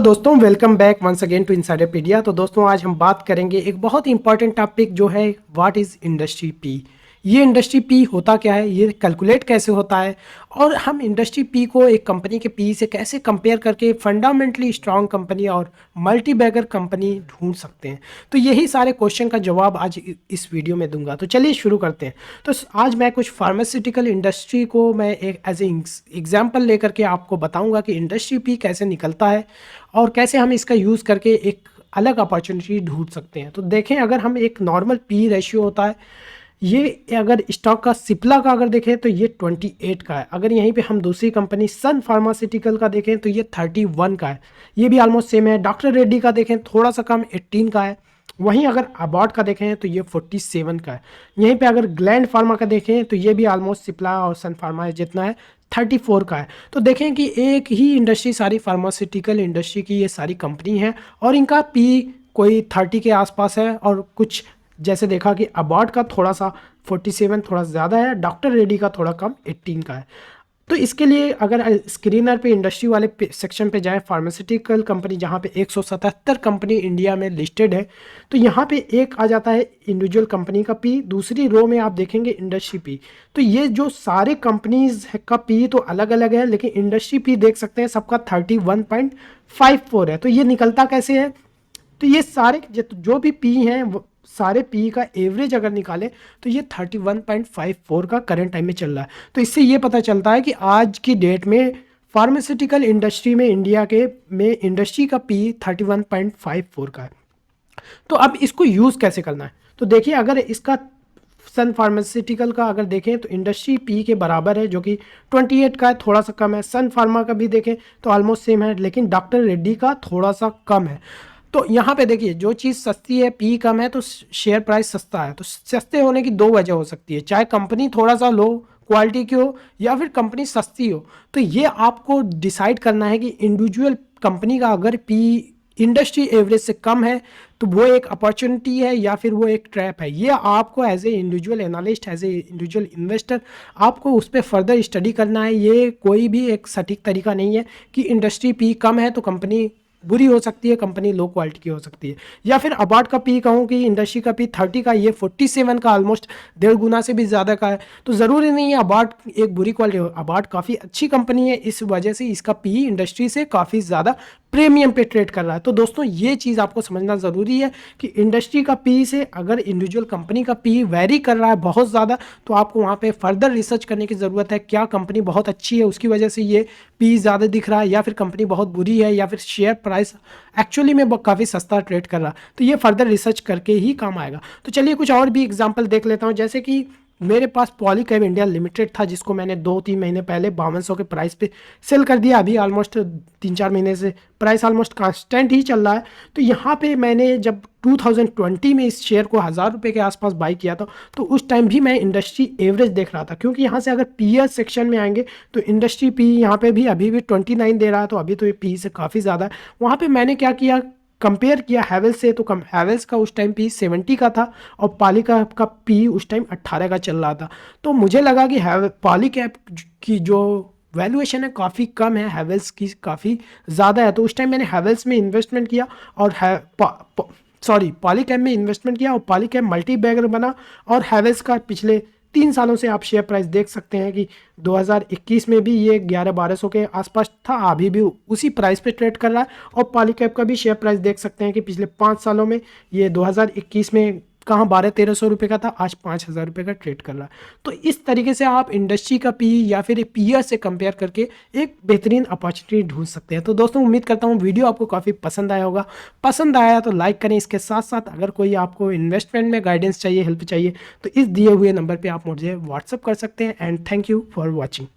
दोस्तों welcome back once again to Insiderpedia. तो दोस्तों आज हम बात करेंगे एक बहुत ही इंपॉर्टेंट टॉपिक जो है व्हाट इज़ इंडस्ट्री पी। ये इंडस्ट्री पी होता क्या है, ये कैलकुलेट कैसे होता है और हम इंडस्ट्री पी को एक कंपनी के पी से कैसे कंपेयर करके फंडामेंटली स्ट्रांग कंपनी और मल्टी बैगर कंपनी ढूंढ सकते हैं। तो यही सारे क्वेश्चन का जवाब आज इस वीडियो में दूंगा। तो चलिए शुरू करते हैं। तो आज मैं कुछ फार्मास्यूटिकल इंडस्ट्री को मैं एक एज ए एग्जाम्पल लेकर के आपको बताऊंगा कि इंडस्ट्री पी कैसे निकलता है और कैसे हम इसका यूज़ करके एक अलग अपॉर्चुनिटी ढूंढ सकते हैं। तो देखें, अगर हम एक नॉर्मल पी रेशियो होता है, ये अगर स्टॉक का सिप्ला का अगर देखें तो ये 28 का है। अगर यहीं पे हम दूसरी कंपनी सन फार्मास्यूटिकल का देखें तो ये 31 का है। ये भी ऑलमोस्ट सेम है। डॉक्टर रेड्डी का देखें थोड़ा सा कम 18 का है। वहीं अगर अबॉट का देखें तो ये 47 का है। यहीं पे अगर ग्लैंड फार्मा का देखें तो ये भी ऑलमोस्ट सिप्ला और सन फार्मा जितना है, 34 का है। तो देखें कि एक ही इंडस्ट्री, सारी फार्मास्यूटिकल इंडस्ट्री की ये सारी कंपनी है और इनका पी कोई 30 के आसपास है और कुछ जैसे देखा कि अबॉट का थोड़ा सा 47 थोड़ा ज़्यादा है, डॉक्टर रेड्डी का थोड़ा कम 18 का है। तो इसके लिए अगर स्क्रीनर पे इंडस्ट्री वाले सेक्शन पे जाएं, फार्मास्यूटिकल कंपनी जहाँ पे 177 कंपनी इंडिया में लिस्टेड है, तो यहाँ पे एक आ जाता है इंडिविजुअल कंपनी का पी, दूसरी रो में आप देखेंगे इंडस्ट्री पी। तो ये जो सारे कंपनीज का पी तो अलग अलग है, लेकिन इंडस्ट्री पी देख सकते हैं सबका 31.54 है। तो ये निकलता कैसे है? तो ये सारे जो भी पी हैं सारे पी का एवरेज अगर निकालें तो ये 31.54 का करंट टाइम में चल रहा है। तो इससे ये पता चलता है कि आज की डेट में फार्मास्यूटिकल इंडस्ट्री में इंडिया के में इंडस्ट्री का पी 31.54 का है। तो अब इसको यूज़ कैसे करना है? तो देखिए, अगर इसका सन फार्मास्यूटिकल का अगर देखें तो इंडस्ट्री पी के बराबर है, जो कि 28 का है, थोड़ा सा कम है। सन फार्मा का भी देखें तो ऑलमोस्ट सेम है, लेकिन डॉक्टर रेड्डी का थोड़ा सा कम है। तो यहाँ पे देखिए, जो चीज़ सस्ती है, पी कम है, तो शेयर प्राइस सस्ता है। तो सस्ते होने की दो वजह हो सकती है, चाहे कंपनी थोड़ा सा लो क्वालिटी की हो या फिर कंपनी सस्ती हो। तो ये आपको डिसाइड करना है कि इंडिविजुअल कंपनी का अगर पी इंडस्ट्री एवरेज से कम है तो वो एक अपॉर्चुनिटी है या फिर वो एक ट्रैप है। ये आपको as a individual analyst, as a individual investor, आपको उस पर फर्दर स्टडी करना है। ये कोई भी एक सटीक तरीका नहीं है कि इंडस्ट्री पी कम है तो कंपनी बुरी हो सकती है, कंपनी लो क्वालिटी की हो सकती है। या फिर अबार्ट का पी कहूँ कि इंडस्ट्री का पी 30 का, ये 47 का, ऑलमोस्ट 1.5 गुना से भी ज़्यादा का है। तो ज़रूरी नहीं है अबार्ट एक बुरी क्वालिटी हो। अबार्ट काफ़ी अच्छी कंपनी है, इस वजह से इसका पी इंडस्ट्री से काफ़ी ज़्यादा प्रीमियम पे ट्रेड कर रहा है। तो दोस्तों ये चीज़ आपको समझना ज़रूरी है कि इंडस्ट्री का पी से अगर इंडिविजुअल कंपनी का पी वेरी कर रहा है बहुत ज़्यादा, तो आपको वहाँ पे फर्दर रिसर्च करने की ज़रूरत है। क्या कंपनी बहुत अच्छी है उसकी वजह से ये पी ज़्यादा दिख रहा है, या फिर कंपनी बहुत बुरी है, या फिर शेयर प्राइस एक्चुअली में काफ़ी सस्ता ट्रेड कर रहा है। तो ये फर्दर रिसर्च करके ही काम आएगा। तो चलिए कुछ और भी एग्जाम्पल देख लेता हूँ। जैसे कि मेरे पास पॉलीकैब इंडिया लिमिटेड था, जिसको मैंने 2-3 महीने पहले 5200 के प्राइस पे सेल कर दिया। अभी ऑलमोस्ट 3-4 महीने से प्राइस ऑलमोस्ट कांस्टेंट ही चल रहा है। तो यहाँ पे मैंने जब 2020 में इस शेयर को 1000 रुपये के आसपास बाई किया था, तो उस टाइम भी मैं इंडस्ट्री एवरेज देख रहा था, क्योंकि यहाँ से अगर पीएस सेक्शन में आएंगे तो इंडस्ट्री पी यहाँ पे भी अभी भी 29 दे रहा है। तो अभी तो ये पी से काफ़ी ज़्यादा है। वहाँ पर मैंने क्या किया, कंपेयर किया हैवेल्स से, तो हैवेल्स का उस टाइम पी 70 का था और पॉलीकैब का पी उस टाइम 18 का चल रहा था। तो मुझे लगा कि पॉलीकैब की जो वैल्यूएशन है काफ़ी कम है, हैवेल्स की काफ़ी ज़्यादा है। तो उस टाइम मैंने हैवेल्स में इन्वेस्टमेंट किया और पॉलीकैब में इन्वेस्टमेंट किया और पॉलीकैब मल्टी बैगर बना। और हैवेल्स का पिछले 3 सालों से आप शेयर प्राइस देख सकते हैं कि 2021 में भी ये 1100-1200 के आसपास था, अभी भी उसी प्राइस पे ट्रेड कर रहा है। और पॉलीकैब का भी शेयर प्राइस देख सकते हैं कि पिछले 5 सालों में ये 2021 में कहाँ 1200-1300 रुपये का था, आज 5000 रुपये का ट्रेड कर रहा है। तो इस तरीके से आप इंडस्ट्री का पी या फिर पीयर से कंपेयर करके एक बेहतरीन अपॉर्चुनिटी ढूंढ सकते हैं। तो दोस्तों उम्मीद करता हूँ वीडियो आपको काफ़ी पसंद आया होगा। पसंद आया तो लाइक करें। इसके साथ साथ अगर कोई आपको इन्वेस्टमेंट में गाइडेंस चाहिए, हेल्प चाहिए, तो इस दिए हुए नंबर पर आप मुझे व्हाट्सअप कर सकते हैं। And thank you for watching.